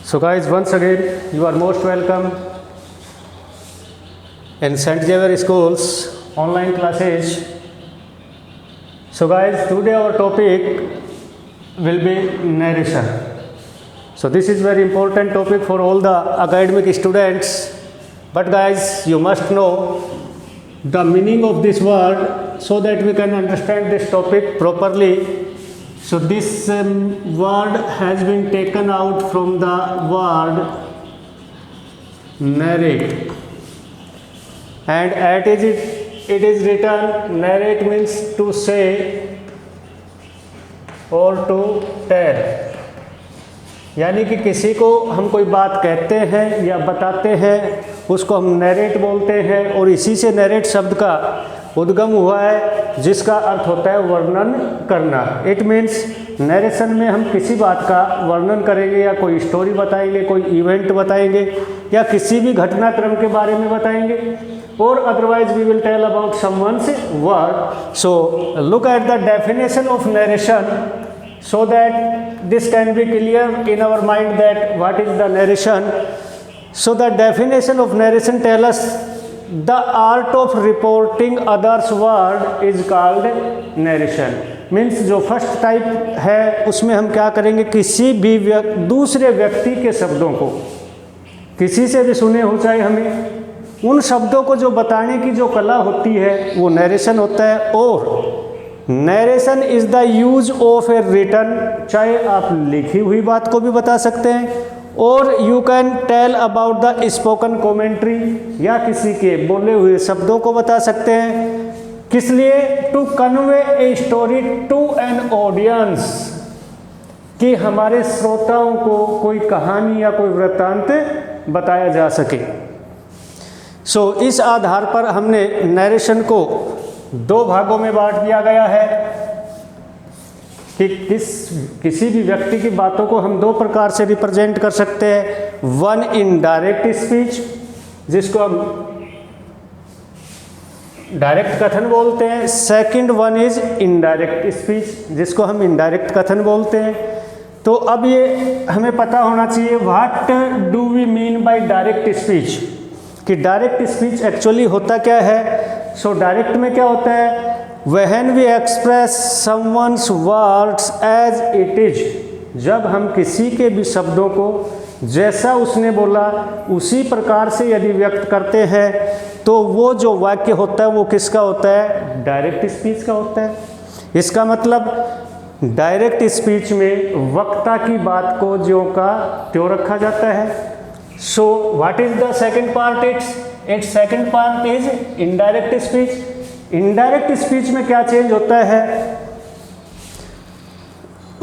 So guys, once again, you are most welcome in St. Xavier Schools online classes. So guys, today our topic will be narration. So this is very important topic for all the academic students. But guys, you must know the meaning of this word so that we can understand this topic properly. So this word has been taken out from the word narrate, and at it is written narrate means to say or to tell, यानी कि किसी को हम कोई बात कहते हैं या बताते हैं उसको हम नैरेट बोलते हैं, और इसी से नैरेट शब्द का उद्गम हुआ है जिसका अर्थ होता है वर्णन करना। इट मीन्स नरेशन में हम किसी बात का वर्णन करेंगे या कोई स्टोरी बताएंगे, कोई इवेंट बताएंगे या किसी भी घटनाक्रम के बारे में बताएंगे, और otherwise we will tell about someone's word. So look at the definition of narration so that this can be clear in our mind that what is the narration. So the definition of narration tell us the art of reporting others word is called narration. Means जो first type है उसमें हम क्या करेंगे, किसी भी दूसरे व्यक्ति के शब्दों को, किसी से भी सुने हो चाहे हमें, उन शब्दों को जो बताने की जो कला होती है वो नरेशन होता है। और narration is the use of a written, चाहे आप लिखी हुई बात को भी बता सकते हैं, और you can tell about the spoken commentary, या किसी के बोले हुए शब्दों को बता सकते हैं। किस लिए? To convey a story to an audience, कि हमारे श्रोताओं को कोई कहानी या कोई वृत्तांत बताया जा सके। सो इस आधार पर हमने नरेशन को दो भागों में बांट दिया गया है कि किसी भी व्यक्ति की बातों को हम दो प्रकार से रिप्रेजेंट कर सकते हैं। वन इन डायरेक्ट स्पीच, जिसको हम डायरेक्ट कथन बोलते हैं। Second one is indirect speech, जिसको हम इनडायरेक्ट कथन बोलते हैं। तो अब ये हमें पता होना चाहिए what do we mean by direct speech, कि डायरेक्ट स्पीच एक्चुअली होता क्या है। सो डायरेक्ट में क्या होता है, when we express someone's words as it is, जब हम किसी के भी शब्दों को जैसा उसने बोला उसी प्रकार से यदि व्यक्त करते हैं तो वो जो वाक्य होता है वो किसका होता है, डायरेक्ट स्पीच का होता है। इसका मतलब डायरेक्ट स्पीच में वक्ता की बात को ज्यों का त्यों रखा जाता है। So what is the second part, it's second part is indirect speech. Indirect speech में क्या चेंज होता है,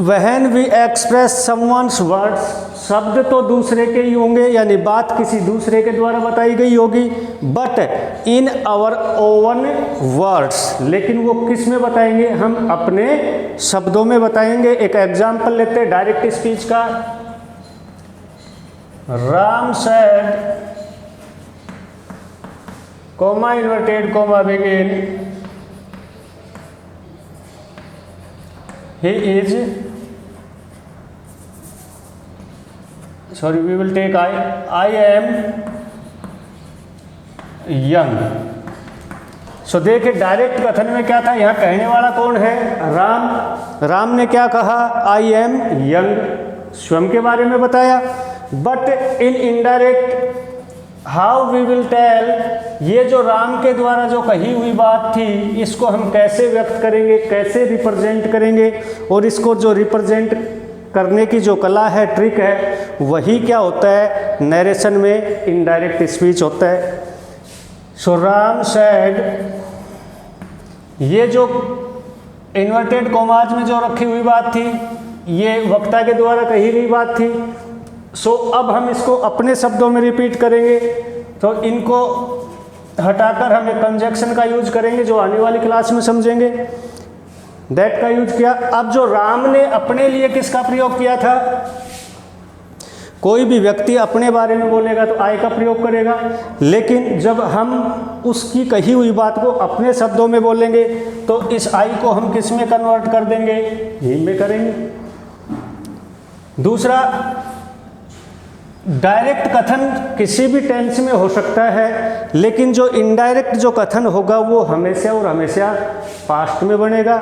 when we express someone's words, शब्द तो दूसरे के ही होंगे यानी बात किसी दूसरे के द्वारा बताई गई होगी, but in our own words, लेकिन वो किस में बताएंगे, हम अपने शब्दों में बताएंगे। एक एग्जाम्पल लेते हैं डायरेक्ट स्पीच का। Ram said, comma inverted comma begin, he is, sorry we will take I am young. सो देखिए डायरेक्ट कथन में क्या था, यहाँ कहने वाला कौन है, राम। राम ने क्या कहा, आई एम यंग, स्वयं के बारे में बताया। But in indirect how we will tell, ये जो राम के द्वारा जो कही हुई बात थी इसको हम कैसे व्यक्त करेंगे, कैसे रिप्रेजेंट करेंगे, और इसको जो रिप्रेजेंट करने की जो कला है, ट्रिक है, वही क्या होता है, नरेशन में इनडायरेक्ट स्पीच होता है। सो राम सेड, ये जो इन्वर्टेड कॉमाज में जो रखी हुई बात थी ये वक्ता के द्वारा कही गई बात थी। सो अब हम इसको अपने शब्दों में रिपीट करेंगे, तो इनको हटाकर हम एक कंजक्शन का यूज करेंगे जो आने वाली क्लास में समझेंगे। दैट का यूज किया। अब जो राम ने अपने लिए किसका प्रयोग किया था, कोई भी व्यक्ति अपने बारे में बोलेगा तो आई का प्रयोग करेगा, लेकिन जब हम उसकी कही हुई बात को अपने शब्दों में बोलेंगे तो इस आई को हम किस में कन्वर्ट कर देंगे, ही में करेंगे। दूसरा, डायरेक्ट कथन किसी भी टेंस में हो सकता है, लेकिन जो इनडायरेक्ट जो कथन होगा वो हमेशा और हमेशा पास्ट में बनेगा,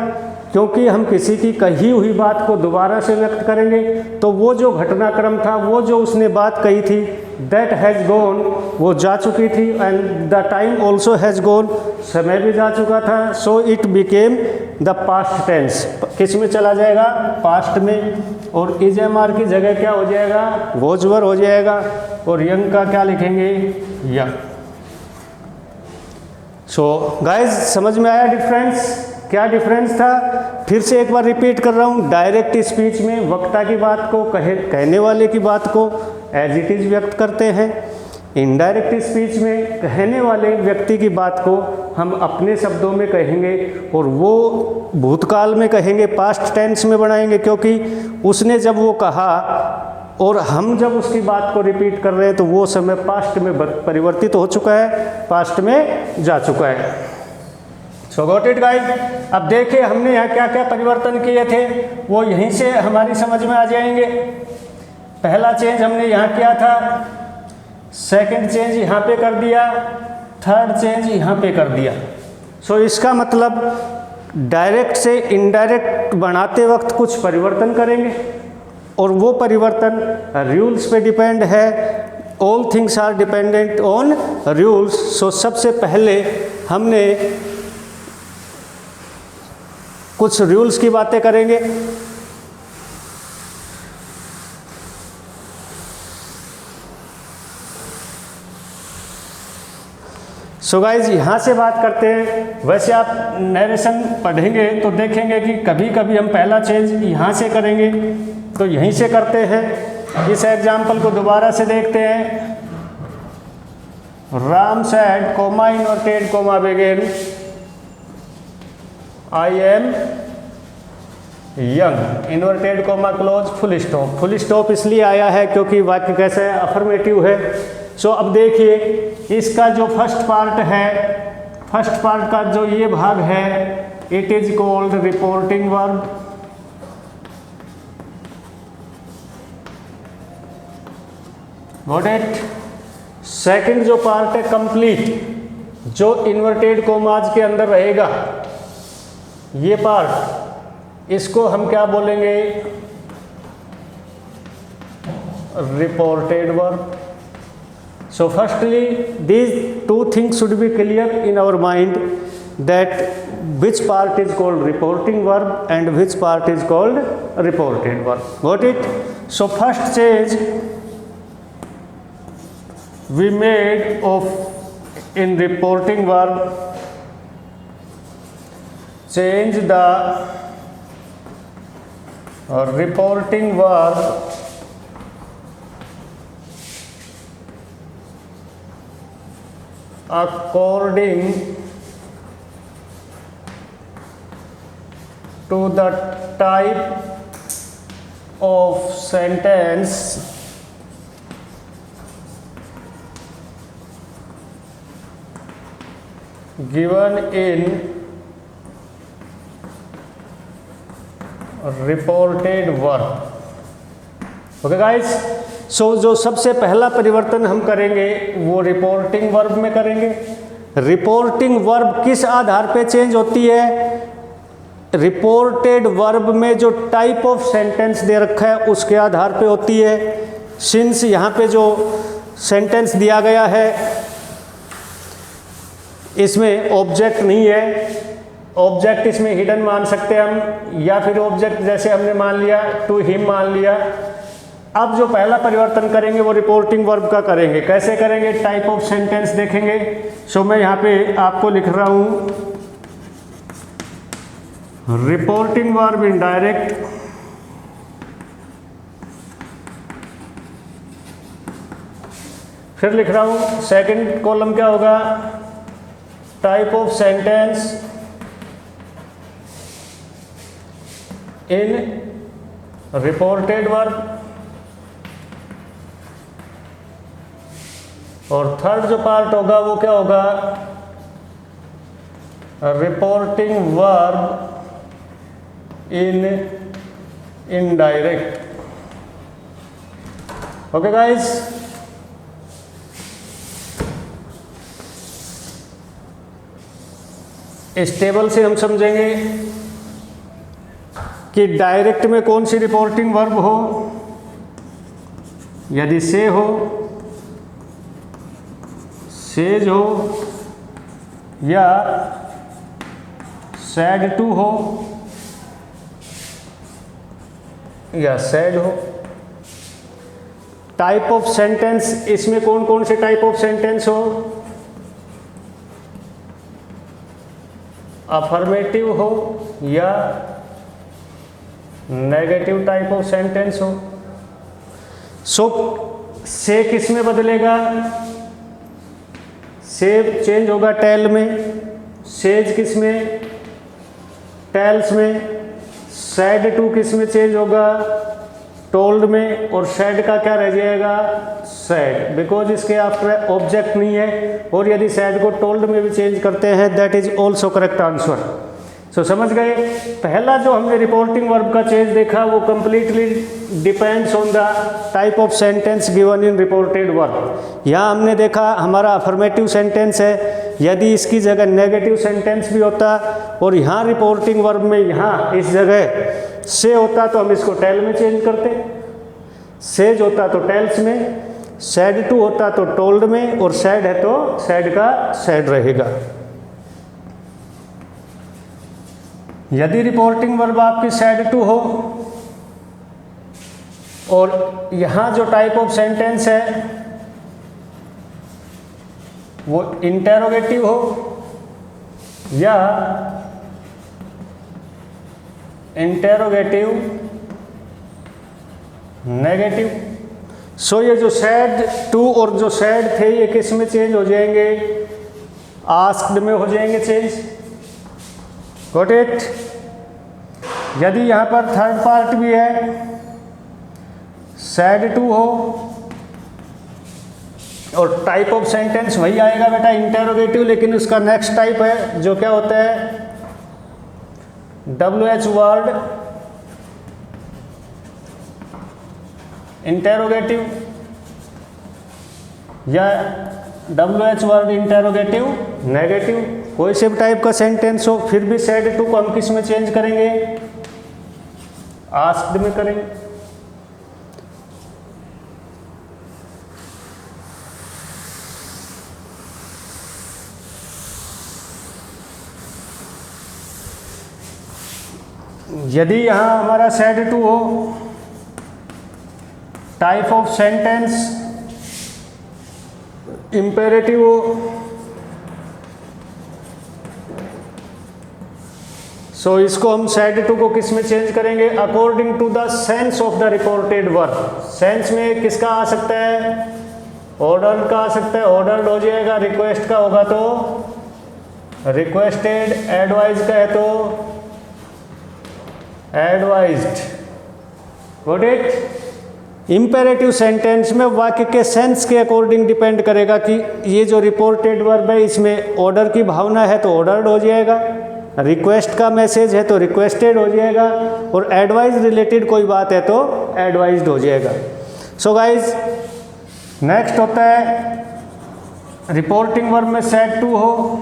क्योंकि हम किसी की कही हुई बात को दोबारा से व्यक्त करेंगे तो वो जो घटनाक्रम था, वो जो उसने बात कही थी, दैट हैज़ गॉन, वो जा चुकी थी, and the time also has gone, समय भी जा चुका था, so it became the past tense, किस में चला जाएगा, पास्ट में, और इज एम आर की जगह क्या हो जाएगा, वॉज वर हो जाएगा, और यंग का क्या लिखेंगे, यंग। सो गाइज समझ में आया डिफरेंस, क्या डिफरेंस था? फिर से एक बार रिपीट कर रहा हूँ, डायरेक्ट स्पीच में वक्ता की बात को कहने वाले की बात को एज इट इज़ व्यक्त करते हैं, इनडायरेक्ट स्पीच में कहने वाले व्यक्ति की बात को हम अपने शब्दों में कहेंगे और वो भूतकाल में कहेंगे, पास्ट टेंस में बनाएंगे, क्योंकि उसने जब वो कहा और हम जब उसकी बात को रिपीट कर रहे हैं तो वो समय पास्ट में परिवर्तित हो चुका है, पास्ट में जा चुका है। सो गॉट इट गाइस। अब देखिए हमने यहाँ क्या क्या परिवर्तन किए थे, वो यहीं से हमारी समझ में आ जाएंगे। पहला चेंज हमने यहाँ किया था, सेकंड चेंज यहाँ पे कर दिया, थर्ड चेंज यहाँ पे कर दिया। सो इसका मतलब डायरेक्ट से इनडायरेक्ट बनाते वक्त कुछ परिवर्तन करेंगे और वो परिवर्तन रूल्स पे डिपेंड है। All things are dependent on rules. So सबसे पहले हमने कुछ रूल्स की बातें करेंगे। सो गाइज यहाँ से बात करते हैं। वैसे आप नरेशन पढ़ेंगे तो देखेंगे कि कभी कभी हम पहला चेंज यहाँ से करेंगे तो यहीं से करते हैं। इस एग्जाम्पल को दोबारा से देखते हैं। Ram said comma inverted comma begin I am young inverted comma close full stop. Full stop इसलिए आया है क्योंकि वाक्य कैसा है, अफर्मेटिव है। सो अब देखिए इसका जो फर्स्ट पार्ट है, फर्स्ट पार्ट का जो ये भाग है, it is called reporting verb. Got it. Second जो पार्ट है कंप्लीट, जो इन्वर्टेड कोमाज के अंदर रहेगा, ये पार्ट, इसको हम क्या बोलेंगे, reported verb. So firstly, these two things should be clear in our mind, that which part is called reporting verb and which part is called reported verb. Got it? So first change we made of in reporting verb, change the reporting verb according to the type of sentence given in reported verb. Okay guys. So जो सबसे पहला परिवर्तन हम करेंगे वो reporting verb में करेंगे। Reporting verb किस आधार पे चेंज होती है? रिपोर्टेड वर्ब में जो टाइप ऑफ सेंटेंस दे रखा है उसके आधार पे होती है। सिंस यहाँ पे जो सेंटेंस दिया गया है इसमें ऑब्जेक्ट नहीं है, ऑब्जेक्ट इसमें हिडन मान सकते हैं हम, या फिर ऑब्जेक्ट जैसे हमने मान लिया टू हिम मान लिया। अब जो पहला परिवर्तन करेंगे वो रिपोर्टिंग वर्ब का करेंगे। कैसे करेंगे? टाइप ऑफ सेंटेंस देखेंगे। सो मैं यहाँ पे आपको लिख रहा हूँ रिपोर्टिंग वर्ब इनडायरेक्ट, फिर लिख रहा हूँ सेकंड कॉलम क्या होगा, type of sentence in reported verb, और थर्ड जो पार्ट होगा वो क्या होगा, reporting verb in indirect. Okay guys, इस टेबल से हम समझेंगे कि डायरेक्ट में कौन सी रिपोर्टिंग वर्ब हो, यदि से हो, सेज हो या सैड टू हो या सैड हो। टाइप ऑफ सेंटेंस, इसमें कौन कौन से टाइप ऑफ सेंटेंस हो, अफर्मेटिव हो या नेगेटिव टाइप ऑफ सेंटेंस हो। सो से किस में बदलेगा, से चेंज होगा टेल में, सेज किस में, टेल्स में, सैड टू किस में चेंज होगा, टोल्ड में, और सैड का क्या रह जाएगा, सैड, बिकॉज इसके आफ्टर ऑब्जेक्ट नहीं है। और यदि सैड को टोल्ड में भी चेंज करते हैं, that is also correct answer. So समझ गए, पहला जो हमने रिपोर्टिंग वर्ब का चेंज देखा वो completely depends on the type of sentence given in reported verb. यहाँ हमने देखा हमारा अफर्मेटिव सेंटेंस है, यदि इसकी जगह नेगेटिव सेंटेंस भी होता और यहाँ रिपोर्टिंग वर्ब में यहाँ इस जगह से होता तो हम इसको टेल में चेंज करते, सेज होता तो टेल्स में, सैड टू होता तो टोल्ड में, और सैड है तो सैड का सैड रहेगा। यदि रिपोर्टिंग वर्ब आपकी सैड टू हो और यहाँ जो टाइप ऑफ सेंटेंस है वो इंटेरोगेटिव हो या इंटेरोगेटिव नेगेटिव, सो ये जो सैड टू और जो सैड थे ये किस में चेंज हो जाएंगे, आस्क्ड में हो जाएंगे चेंज। Got it. यदि यहाँ पर थर्ड पार्ट भी है, सैड टू हो और टाइप ऑफ सेंटेंस वही आएगा बेटा इंटेरोगेटिव, लेकिन उसका नेक्स्ट टाइप है जो क्या होता है, WH वर्ड इंटेरोगेटिव या WH वर्ड इंटेरोगेटिव नेगेटिव, कोई से भी टाइप का सेंटेंस हो, फिर भी सैड टू को हम किस में चेंज करेंगे, आस्क्ड में करेंगे। यदि यहाँ हमारा सैड टू हो, टाइप ऑफ सेंटेंस इंपेरेटिव हो, सो इसको हम सैड टू को किस में चेंज करेंगे, according to the sense of the reported verb. Sense में किसका आ सकता है, ऑर्डर्ड का आ सकता है, ऑर्डर्ड हो जाएगा। रिक्वेस्ट का होगा तो रिक्वेस्टेड, एडवाइज का है तो advised. Got it. Imperative sentence में वाक्य के सेंस के अकॉर्डिंग डिपेंड करेगा कि ये जो रिपोर्टेड वर्ब है इसमें ऑर्डर की भावना है तो ऑर्डर्ड हो जाएगा, रिक्वेस्ट का मैसेज है तो रिक्वेस्टेड हो जाएगा, और एडवाइज रिलेटेड कोई बात है तो एडवाइज्ड हो जाएगा। सो गाइज, नेक्स्ट होता है रिपोर्टिंग वर्ब में सैड टू हो,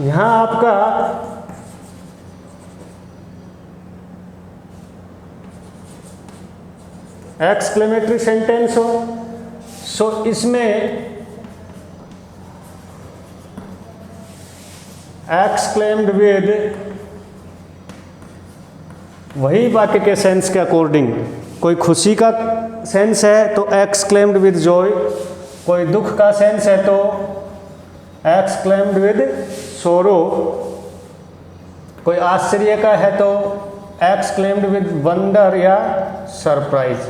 यहाँ आपका एक्सक्लेमेटरी सेंटेंस हो, सो इसमें एक्सक्लेम्ड विद वही वाक्य के सेंस के अकॉर्डिंग, कोई खुशी का सेंस है तो एक्सक्लेम्ड विद जॉय, कोई दुख का सेंस है तो एक्सक्लेम्ड विद सोरो, कोई आश्चर्य का है तो एक्सक्लेम्ड विद वंडर या सरप्राइज।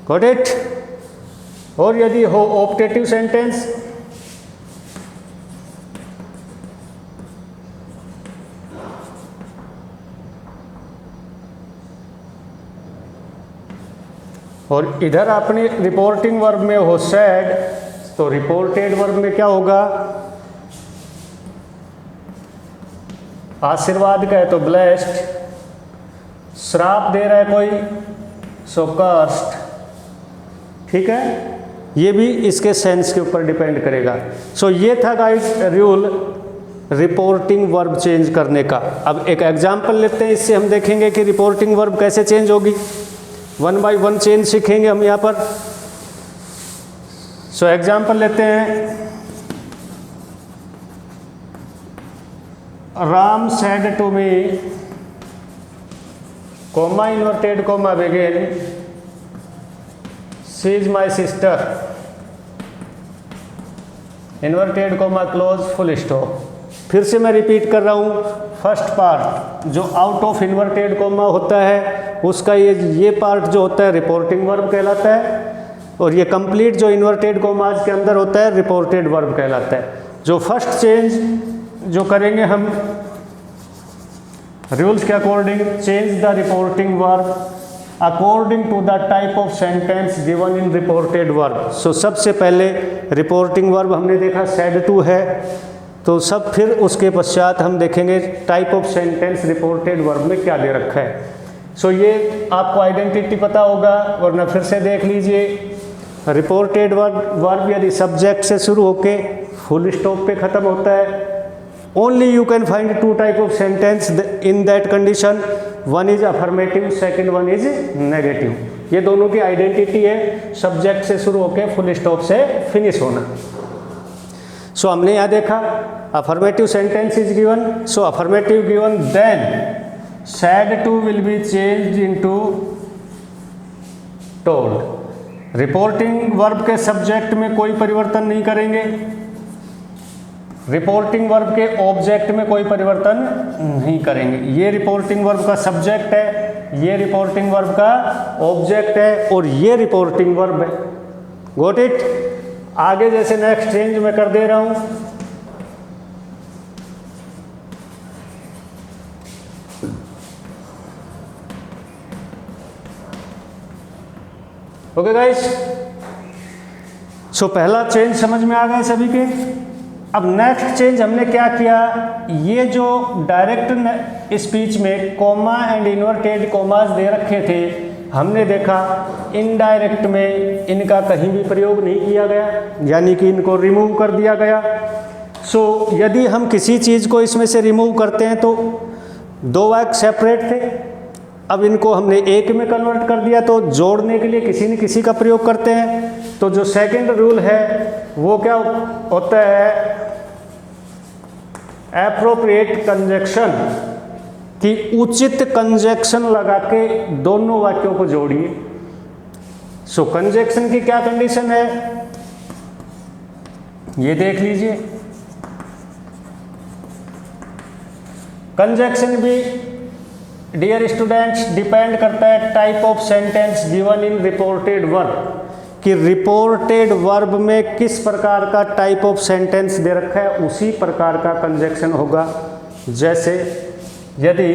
Got it. और यदि हो ऑप्टेटिव सेंटेंस, और इधर अपनी रिपोर्टिंग वर्ब में हो सैड, तो रिपोर्टेड वर्ब में क्या होगा, आशीर्वाद का है तो ब्लेस्ड, श्राप दे रहा है कोई, सो कर्स्ड, ठीक है, ये भी इसके सेंस के ऊपर डिपेंड करेगा। सो ये था guys rule reporting verb change करने का। अब एक एग्जांपल लेते हैं, इससे हम देखेंगे कि रिपोर्टिंग वर्ब कैसे चेंज होगी। 1 बाय 1 चेंज सीखेंगे हम यहाँ पर। सो एग्जांपल लेते हैं, Ram said to me, comma inverted comma begin, she is my sister, inverted comma close, full stop. फिर से मैं रिपीट कर रहा हूँ, फर्स्ट पार्ट जो आउट ऑफ इन्वर्टेड कॉमा होता है उसका ये पार्ट जो होता है रिपोर्टिंग वर्ब कहलाता है, और ये कंप्लीट जो इन्वर्टेड कॉमाज के अंदर होता है रिपोर्टेड वर्ब कहलाता है। जो फर्स्ट चेंज जो करेंगे हम रूल्स के according, change the reporting verb according to the type of sentence given in reported verb. So सबसे पहले रिपोर्टिंग वर्ब हमने देखा सेड टू है, तो सब फिर उसके पश्चात हम देखेंगे type of sentence reported verb में क्या दे रखा है। सो ये आपको आइडेंटिटी पता होगा, वरना फिर से देख लीजिए। रिपोर्टेड वर्ब यदि सब्जेक्ट से शुरू होके फुल स्टॉप पे ख़त्म होता है, only you can find 2 type of sentence in that condition, one is affirmative, second one is negative. ये दोनों की आइडेंटिटी है, सब्जेक्ट से शुरू होके फुल स्टॉप से फिनिश होना। सो हमने यहाँ देखा affirmative sentence is given, so affirmative given, then said to will be changed into told. Reporting verb के सब्जेक्ट में कोई परिवर्तन नहीं करेंगे, रिपोर्टिंग वर्ब के ऑब्जेक्ट में कोई परिवर्तन नहीं करेंगे। ये रिपोर्टिंग वर्ब का सब्जेक्ट है, ये रिपोर्टिंग वर्ब का ऑब्जेक्ट है, और ये रिपोर्टिंग वर्ब है। Got it? आगे जैसे नेक्स्ट चेंज मैं कर दे रहा हूं, ओके गाइस। सो पहला चेंज समझ में आ गया सभी के। अब नेक्स्ट चेंज हमने क्या किया, ये जो डायरेक्ट स्पीच में कॉमा एंड इन्वर्टेड कॉमास दे रखे थे, हमने देखा इनडायरेक्ट में इनका कहीं भी प्रयोग नहीं किया गया, यानी कि इनको रिमूव कर दिया गया। सो यदि हम किसी चीज़ को इसमें से रिमूव करते हैं तो 2 वाक्य सेपरेट थे, अब इनको हमने एक में कन्वर्ट कर दिया, तो जोड़ने के लिए किसी न किसी का प्रयोग करते हैं। तो जो सेकंड रूल है वो क्या होता है, एप्रोप्रिएट कंजक्शन, कि उचित कंजक्शन लगा के दोनों वाक्यों को जोड़िए। सो कंजक्शन की क्या कंडीशन है ये देख लीजिए। कंजक्शन भी डियर स्टूडेंट्स डिपेंड करता है type of sentence given in reported verb, कि रिपोर्टेड वर्ब में किस प्रकार का टाइप ऑफ सेंटेंस दे रखा है उसी प्रकार का कंजक्शन होगा। जैसे यदि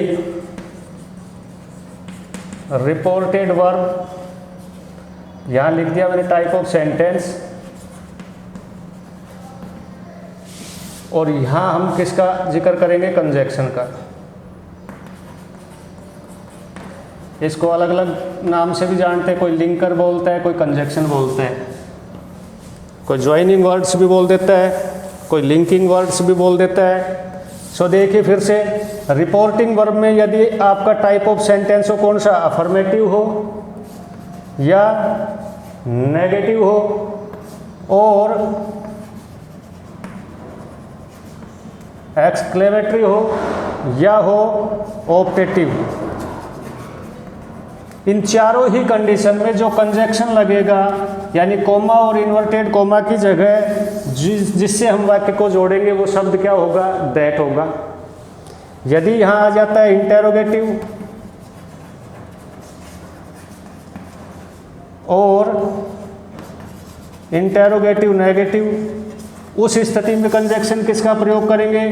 रिपोर्टेड वर्ब, यहां लिख दिया मैंने टाइप ऑफ सेंटेंस, और यहां हम किसका जिक्र करेंगे, कंजक्शन का। इसको अलग अलग नाम से भी जानते हैं, कोई लिंकर बोलता है, कोई कंजक्शन बोलता है, कोई ज्वाइनिंग वर्ड्स भी बोल देता है, कोई लिंकिंग वर्ड्स भी बोल देता है। सो देखिए फिर से, रिपोर्टिंग वर्ब में यदि आपका टाइप ऑफ सेंटेंस हो कौन सा, अफर्मेटिव हो या नेगेटिव हो, और एक्सक्लेमेटरी हो या हो ऑप्टेटिव, इन चारों ही कंडीशन में जो कंजक्शन लगेगा, यानी कोमा और इन्वर्टेड कोमा की जगह जिससे हम वाक्य को जोड़ेंगे वो शब्द क्या होगा, दैट होगा। यदि यहाँ आ जाता है इंटेरोगेटिव और इंटेरोगेटिव नेगेटिव, उस स्थिति में कंजक्शन किसका प्रयोग करेंगे,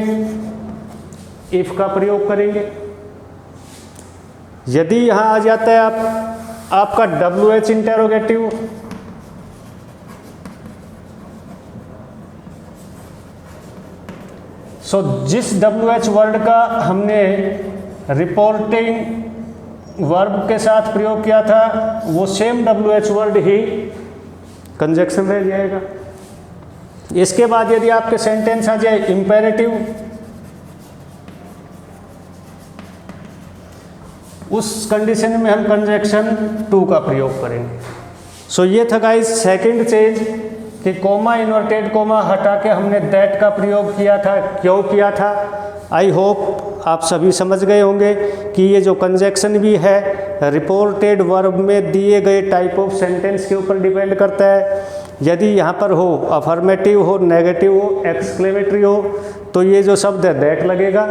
इफ का प्रयोग करेंगे। यदि यहाँ आ जाता है आपका WH इंटेरोगेटिव, सो जिस WH वर्ड का हमने रिपोर्टिंग वर्ब के साथ प्रयोग किया था वो सेम WH वर्ड ही कंजक्शन रह जाएगा। इसके बाद यदि आपके सेंटेंस आ जाए इंपेरेटिव, उस कंडीशन में हम कंजक्शन टू का प्रयोग करेंगे। सो ये था गाइस सेकंड चेंज कि कोमा इन्वर्टेड कोमा हटा के हमने दैट का प्रयोग किया था। क्यों किया था? आई होप आप सभी समझ गए होंगे कि ये जो कंजक्शन भी है रिपोर्टेड वर्ब में दिए गए टाइप ऑफ सेंटेंस के ऊपर डिपेंड करता है। यदि यहाँ पर हो अफर्मेटिव हो, नेगेटिव हो, एक्सक्लेमेटरी हो तो ये जो शब्द है दैट लगेगा।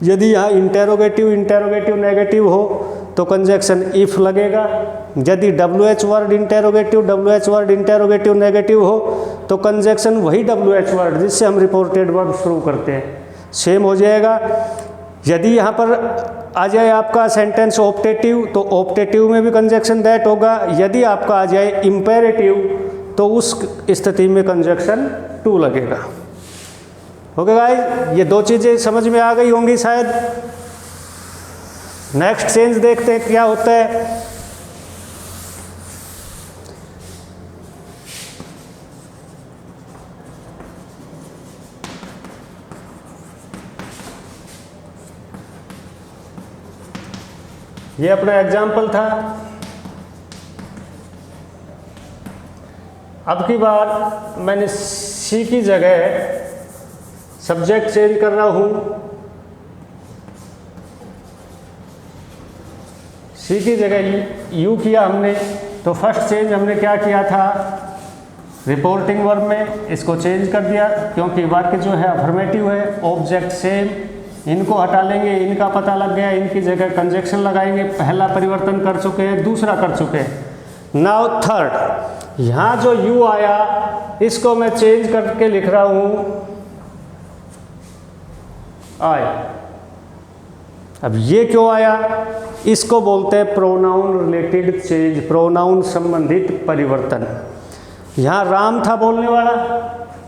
यदि यहाँ इंटेरोगेटिव नेगेटिव हो तो कंजक्शन इफ लगेगा। यदि WH वर्ड इंटेरोगेटिव नेगेटिव हो तो कंजक्शन वही WH वर्ड जिससे हम रिपोर्टेड वर्ब शुरू करते हैं सेम हो जाएगा। यदि यहाँ पर आ जाए आपका सेंटेंस ऑप्टेटिव तो ऑप्टेटिव में भी कंजक्शन दैट होगा। यदि आपका आ जाए इंपेरेटिव तो उस स्थिति में कंजक्शन टू लगेगा। ओके गाइस, ये दो चीज़ें समझ में आ गई होंगी शायद। नेक्स्ट चेंज देखते हैं क्या होता है। ये अपना एग्जाम्पल था। अब की बार मैंने सी की जगह सब्जेक्ट चेंज कर रहा हूँ। सी की जगह यू किया हमने, तो फर्स्ट चेंज हमने क्या किया था रिपोर्टिंग वर्ब में, इसको चेंज कर दिया क्योंकि वाक्य जो है अफर्मेटिव है, ऑब्जेक्ट सेम, इनको हटा लेंगे, इनका पता लग गया, इनकी जगह कंजक्शन लगाएंगे। पहला परिवर्तन कर चुके हैं, दूसरा कर चुके हैं। नाउ थर्ड, यहाँ जो यू आया इसको मैं चेंज करके लिख रहा हूँ आई। अब ये क्यों आया? इसको बोलते हैं प्रोनाउन रिलेटेड चेंज, प्रोनाउन संबंधित परिवर्तन। यहाँ राम था बोलने वाला,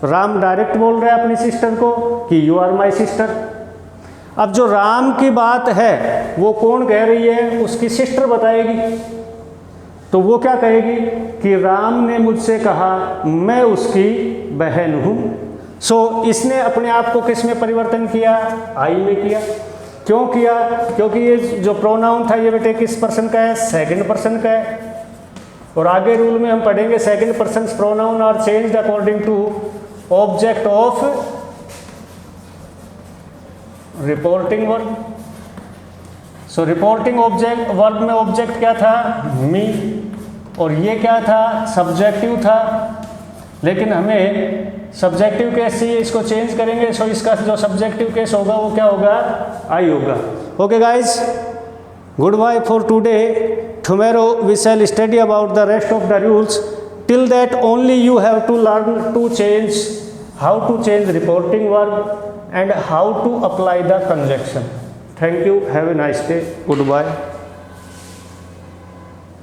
राम डायरेक्ट बोल रहा है अपनी सिस्टर को कि यू आर माई सिस्टर। अब जो राम की बात है वो कौन कह रही है? उसकी सिस्टर बताएगी। तो वो क्या कहेगी कि राम ने मुझसे कहा मैं उसकी बहन हूँ। सो इसने अपने आप को किस में परिवर्तन किया? आई में किया। क्यों किया? क्योंकि ये जो प्रोनाउन था ये बेटे किस पर्सन का है? सेकंड पर्सन का है। और आगे रूल में हम पढ़ेंगे second person pronoun are changed according to object of reporting verb. So reporting object verb में ऑब्जेक्ट क्या था? मी, और ये क्या था? सब्जेक्टिव था। लेकिन हमें सब्जेक्टिव केस से इसको चेंज करेंगे, सो इसका जो सब्जेक्टिव केस होगा वो क्या होगा? आई होगा। Okay guys, goodbye for today. Tomorrow we shall study about the rest of the rules. Till that only you have to learn to change how to change reporting verb and how to apply the conjunction. Thank you. Have a nice day. Goodbye.